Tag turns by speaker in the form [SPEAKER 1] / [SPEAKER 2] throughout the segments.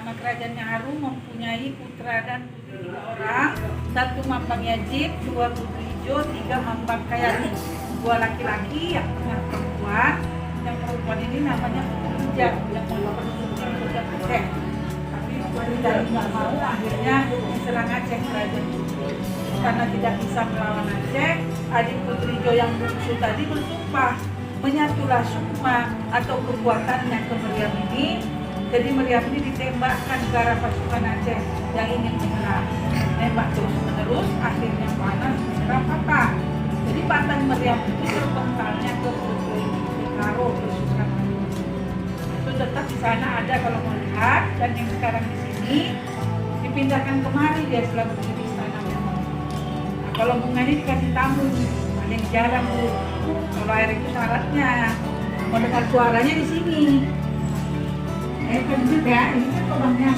[SPEAKER 1] Nama kerajaannya Harum mempunyai putra dan putri 3 orang, 1 Mambang Yajid, 2 Putri Ijo, 3 Mambang Kayati, 2 laki-laki, yang tengah perempuan. Yang perempuan ini namanya Putri Ija, yang mau dipersuci untuk Aceh. Tapi Putri Ija nggak mau, akhirnya diserang Aceh kerajaan itu. Karena tidak bisa melawan Aceh, adik Putri Ijo yang bungsu tadi bersumpah menyatulah sukma atau kekuatannya ke Meriam ini. Jadi Meriam ini ditembakkan ke arah pasukan Aceh yang ingin menyerang. Nembak terus menerus, akhirnya panas menyerang patah. Jadi patah Meriam itu terpentalnya ke Putri Karo ke Sukamaju. Itu tetap di sana ada kalau mau lihat, dan yang sekarang di sini dipindahkan kemari dia selama di istana. Nah, kalau bunga ini dikasih tamu, ada yang jarang Bu. Kalau air itu syaratnya mau dengar suaranya di sini. Kan juga ini kan lubangnya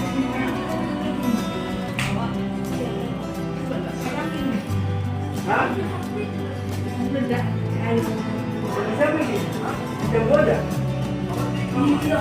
[SPEAKER 1] meledak air.
[SPEAKER 2] Siapa ini? Yang bodoh?
[SPEAKER 1] Iya.